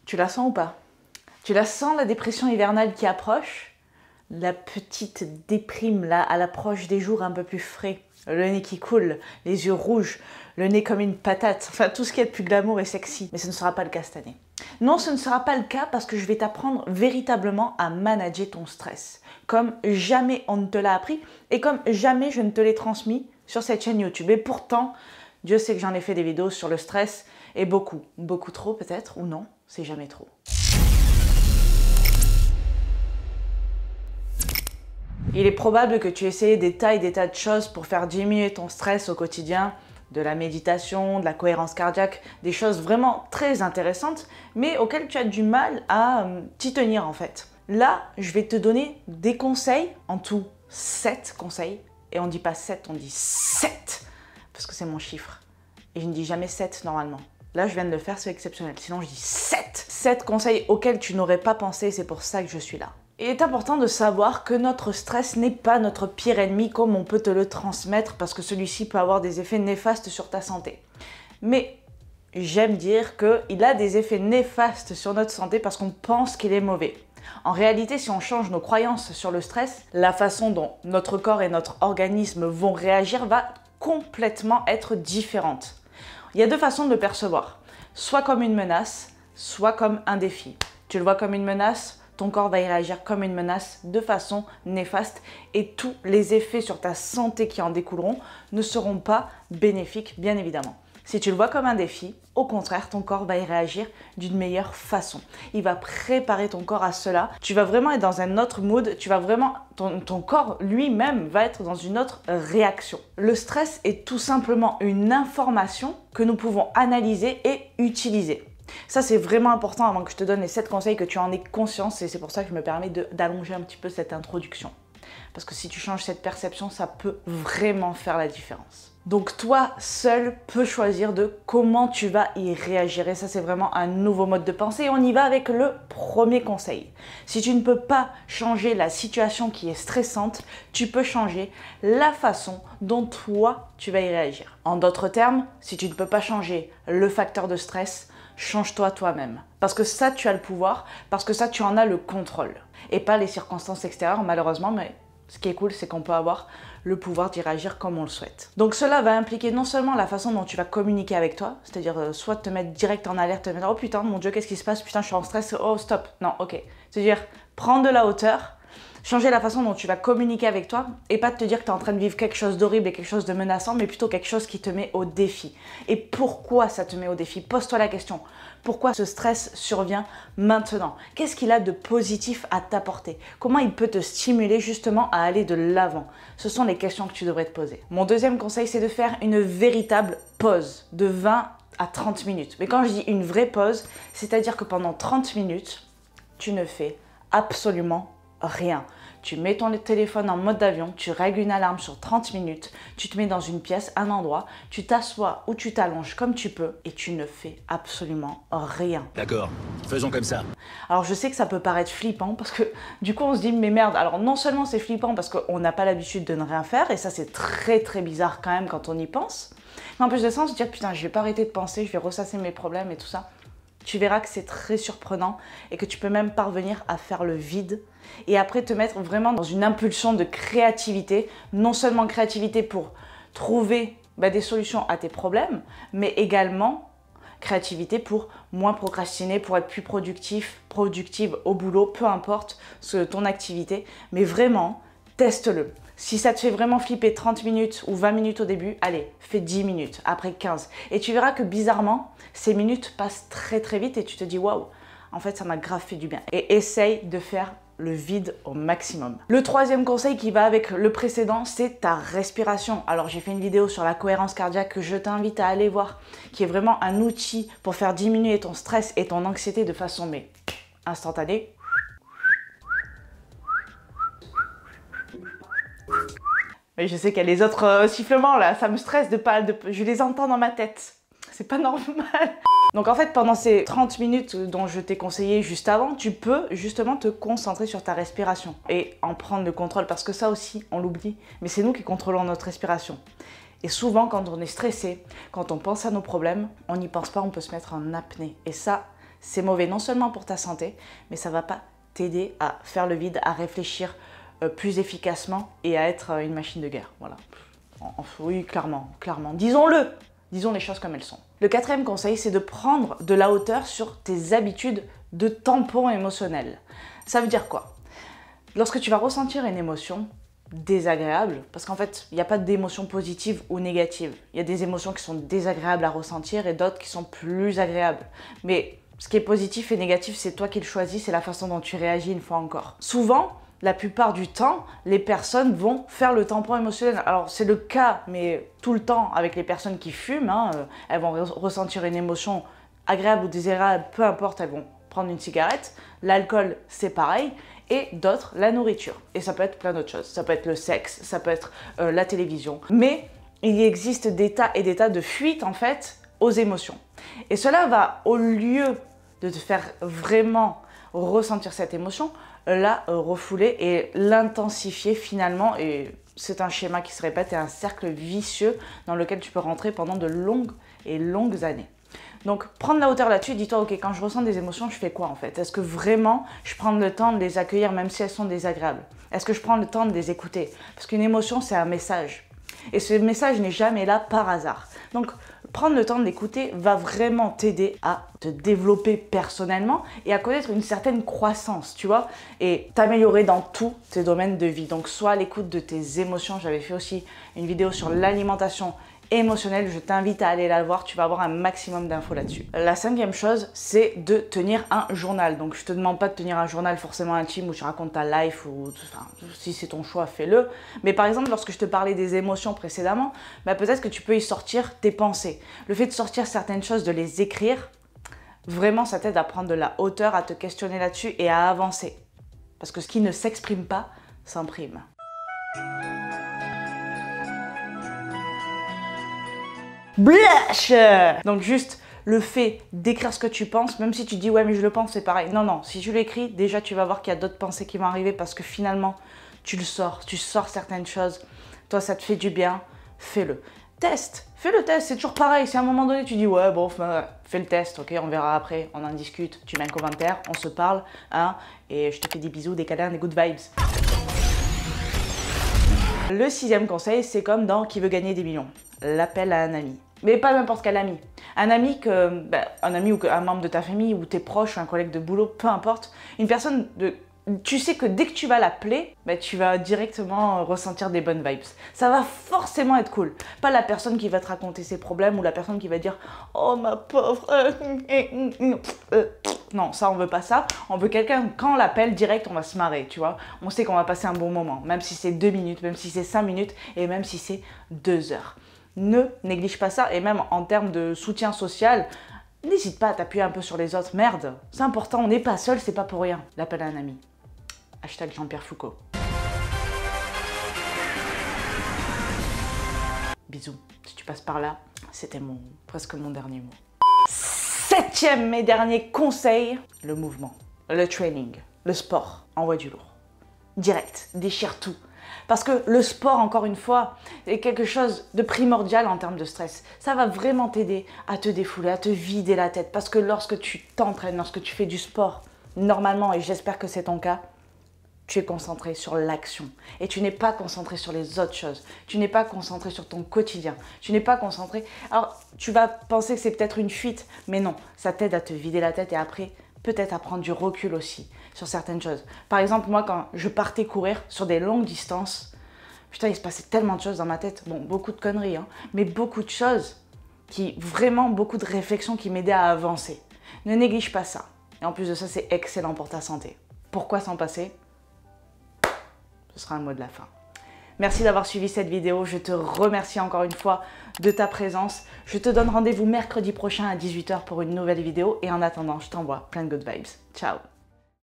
Tu la sens ou pas? Tu la sens, la dépression hivernale qui approche? La petite déprime là à l'approche des jours un peu plus frais, le nez qui coule, les yeux rouges, le nez comme une patate, enfin tout ce qui est de plus glamour et sexy. Mais ce ne sera pas le cas cette année. Non, ce ne sera pas le cas parce que je vais t'apprendre véritablement à manager ton stress, comme jamais on ne te l'a appris et comme jamais je ne te l'ai transmis sur cette chaîne YouTube. Et pourtant, Dieu sait que j'en ai fait des vidéos sur le stress et beaucoup trop peut-être, ou non, c'est jamais trop. Il est probable que tu aies essayé des tas de choses pour faire diminuer ton stress au quotidien, de la méditation, de la cohérence cardiaque, des choses vraiment très intéressantes, mais auxquelles tu as du mal à t'y tenir en fait. Là, je vais te donner des conseils, en tout 7 conseils, et on ne dit pas 7, on dit 7, parce que c'est mon chiffre, et je ne dis jamais 7 normalement. Là, je viens de le faire, c'est exceptionnel, sinon je dis 7. 7 conseils auxquels tu n'aurais pas pensé, c'est pour ça que je suis là. Il est important de savoir que notre stress n'est pas notre pire ennemi comme on peut te le transmettre parce que celui-ci peut avoir des effets néfastes sur ta santé. Mais j'aime dire qu'il a des effets néfastes sur notre santé parce qu'on pense qu'il est mauvais. En réalité, si on change nos croyances sur le stress, la façon dont notre corps et notre organisme vont réagir va complètement être différente. Il y a deux façons de le percevoir, soit comme une menace, soit comme un défi. Tu le vois comme une menace, ton corps va y réagir comme une menace de façon néfaste et tous les effets sur ta santé qui en découleront ne seront pas bénéfiques, bien évidemment. Si tu le vois comme un défi, au contraire, ton corps va y réagir d'une meilleure façon. Il va préparer ton corps à cela. Tu vas vraiment être dans un autre mood, ton corps lui-même va être dans une autre réaction. Le stress est tout simplement une information que nous pouvons analyser et utiliser. Ça, c'est vraiment important avant que je te donne les 7 conseils que tu en aies conscience et c'est pour ça que je me permets d'allonger un petit peu cette introduction. Parce que si tu changes cette perception, ça peut vraiment faire la différence. Donc toi seul peux choisir de comment tu vas y réagir et ça c'est vraiment un nouveau mode de pensée et on y va avec le premier conseil. Si tu ne peux pas changer la situation qui est stressante, tu peux changer la façon dont toi tu vas y réagir. En d'autres termes, si tu ne peux pas changer le facteur de stress, change-toi toi-même. Parce que ça, tu as le pouvoir, parce que ça, tu en as le contrôle. Et pas les circonstances extérieures, malheureusement, mais ce qui est cool, c'est qu'on peut avoir le pouvoir d'y réagir comme on le souhaite. Donc cela va impliquer non seulement la façon dont tu vas communiquer avec toi, c'est-à-dire soit te mettre direct en alerte, te mettre « Oh putain, mon Dieu, qu'est-ce qui se passe? Putain, je suis en stress. Oh, stop. » Non, ok. C'est-à-dire prendre de la hauteur, changer la façon dont tu vas communiquer avec toi et pas te dire que tu es en train de vivre quelque chose d'horrible et quelque chose de menaçant, mais plutôt quelque chose qui te met au défi. Et pourquoi ça te met au défi? Pose-toi la question. Pourquoi ce stress survient maintenant? Qu'est-ce qu'il a de positif à t'apporter? Comment il peut te stimuler justement à aller de l'avant? Ce sont les questions que tu devrais te poser. Mon deuxième conseil, c'est de faire une véritable pause de 20 à 30 minutes. Mais quand je dis une vraie pause, c'est-à-dire que pendant 30 minutes, tu ne fais absolument rien. Tu mets ton téléphone en mode avion, tu règles une alarme sur 30 minutes, tu te mets dans une pièce, un endroit, tu t'assois ou tu t'allonges comme tu peux et tu ne fais absolument rien. D'accord, faisons comme ça. Alors je sais que ça peut paraître flippant parce que du coup on se dit mais merde, alors non seulement c'est flippant parce qu'on n'a pas l'habitude de ne rien faire et ça c'est très bizarre quand même quand on y pense, mais en plus de ça on se dit putain je vais pas arrêter de penser, je vais ressasser mes problèmes et tout ça. Tu verras que c'est très surprenant et que tu peux même parvenir à faire le vide et après te mettre vraiment dans une impulsion de créativité, non seulement créativité pour trouver des solutions à tes problèmes, mais également créativité pour moins procrastiner, pour être plus productive au boulot, peu importe ton activité, mais vraiment, teste-le. Si ça te fait vraiment flipper 30 minutes ou 20 minutes au début, allez, fais 10 minutes, après 15. Et tu verras que bizarrement, ces minutes passent très vite et tu te dis waouh, en fait ça m'a grave fait du bien. Et essaye de faire le vide au maximum. Le troisième conseil qui va avec le précédent, c'est ta respiration. Alors j'ai fait une vidéo sur la cohérence cardiaque que je t'invite à aller voir, qui est vraiment un outil pour faire diminuer ton stress et ton anxiété de façon instantanée. Mais je sais qu'il y a les autres sifflements là, ça me stresse je les entends dans ma tête. C'est pas normal. Donc en fait, pendant ces 30 minutes dont je t'ai conseillé juste avant, tu peux justement te concentrer sur ta respiration et en prendre le contrôle parce que ça aussi, on l'oublie, mais c'est nous qui contrôlons notre respiration. Et souvent, quand on est stressé, quand on pense à nos problèmes, on n'y pense pas, on peut se mettre en apnée. Et ça, c'est mauvais non seulement pour ta santé, mais ça va pas t'aider à faire le vide, à réfléchir plus efficacement et à être une machine de guerre. Voilà. Oui, clairement. Disons-le, disons les choses comme elles sont. Le quatrième conseil, c'est de prendre de la hauteur sur tes habitudes de tampon émotionnel. Ça veut dire quoi? Lorsque tu vas ressentir une émotion désagréable, parce qu'en fait, il n'y a pas d'émotion positive ou négative. Il y a des émotions qui sont désagréables à ressentir et d'autres qui sont plus agréables. Mais ce qui est positif et négatif, c'est toi qui le choisis, c'est la façon dont tu réagis une fois encore. Souvent, la plupart du temps, les personnes vont faire le tampon émotionnel. Alors, c'est le cas, mais tout le temps, avec les personnes qui fument, elles vont ressentir une émotion agréable ou désagréable, peu importe, elles vont prendre une cigarette. L'alcool, c'est pareil. Et d'autres, la nourriture. Et ça peut être plein d'autres choses. Ça peut être le sexe, ça peut être la télévision. Mais il existe des tas et des tas de fuites, en fait, aux émotions. Et cela va, au lieu de te faire vraiment ressentir cette émotion, la refouler et l'intensifier finalement. Et c'est un schéma qui se répète et un cercle vicieux dans lequel tu peux rentrer pendant de longues et longues années. Donc, prendre la hauteur là-dessus, dis-toi, ok, quand je ressens des émotions, je fais quoi en fait? Est-ce que vraiment je prends le temps de les accueillir même si elles sont désagréables? Est-ce que je prends le temps de les écouter? Parce qu'une émotion, c'est un message. Et ce message n'est jamais là par hasard. Donc, prendre le temps de l'écouter va vraiment t'aider à te développer personnellement et à connaître une certaine croissance, tu vois, et t'améliorer dans tous tes domaines de vie. Donc, soit à l'écoute de tes émotions. J'avais fait aussi une vidéo sur l'alimentation émotionnelle, je t'invite à aller la voir, tu vas avoir un maximum d'infos là-dessus. La cinquième chose, c'est de tenir un journal. Donc je te demande pas de tenir un journal forcément intime où tu racontes ta life ou enfin, si c'est ton choix, fais-le. Mais par exemple, lorsque je te parlais des émotions précédemment, peut-être que tu peux y sortir tes pensées. Le fait de sortir certaines choses, de les écrire, vraiment ça t'aide à prendre de la hauteur, à te questionner là-dessus et à avancer. Parce que ce qui ne s'exprime pas s'imprime. Blush! Donc juste le fait d'écrire ce que tu penses, même si tu dis ouais mais je le pense, c'est pareil. Non, si tu l'écris, déjà tu vas voir qu'il y a d'autres pensées qui vont arriver parce que finalement tu le sors, tu sors certaines choses. Toi ça te fait du bien, fais-le. Fais le test, c'est toujours pareil. Si à un moment donné tu dis ouais bon, fais le test, ok, on verra après, on en discute, tu mets un commentaire, on se parle, et je te fais des bisous, des câlins, des good vibes. Le sixième conseil, c'est comme dans Qui veut gagner des millions, l'appel à un ami. Mais pas n'importe quel ami. Un ami ou un membre de ta famille ou tes proches ou un collègue de boulot, peu importe. Une personne tu sais que dès que tu vas l'appeler, tu vas directement ressentir des bonnes vibes. Ça va forcément être cool. Pas la personne qui va te raconter ses problèmes ou la personne qui va dire « Oh ma pauvre... Non, ça on veut pas ça. On veut quelqu'un, quand on l'appelle direct, on va se marrer, tu vois. On sait qu'on va passer un bon moment, même si c'est 2 minutes, même si c'est 5 minutes et même si c'est 2 heures. Ne néglige pas ça et même en termes de soutien social, n'hésite pas à t'appuyer un peu sur les autres. Merde, c'est important, on n'est pas seul, c'est pas pour rien. L'appel à un ami. Hashtag Jean-Pierre Foucault. Bisous. Si tu passes par là, c'était presque mon dernier mot. Septième et dernier conseil, le mouvement, le training, le sport. Envoie du lourd. Direct, déchire tout. Parce que le sport, encore une fois, est quelque chose de primordial en termes de stress. Ça va vraiment t'aider à te défouler, à te vider la tête. Parce que lorsque tu t'entraînes, lorsque tu fais du sport, normalement, et j'espère que c'est ton cas, tu es concentré sur l'action et tu n'es pas concentré sur les autres choses. Tu n'es pas concentré sur ton quotidien. Tu n'es pas concentré... Alors, tu vas penser que c'est peut-être une fuite, mais non, ça t'aide à te vider la tête et après, peut-être à prendre du recul aussi sur certaines choses. Par exemple, moi, quand je partais courir sur des longues distances, putain, il se passait tellement de choses dans ma tête. Bon, beaucoup de conneries, mais beaucoup de choses beaucoup de réflexions qui m'aidaient à avancer. Ne néglige pas ça. Et en plus de ça, c'est excellent pour ta santé. Pourquoi s'en passer ? Ce sera un mot de la fin. Merci d'avoir suivi cette vidéo. Je te remercie encore une fois de ta présence. Je te donne rendez-vous mercredi prochain à 18 h pour une nouvelle vidéo. Et en attendant, je t'envoie plein de good vibes. Ciao!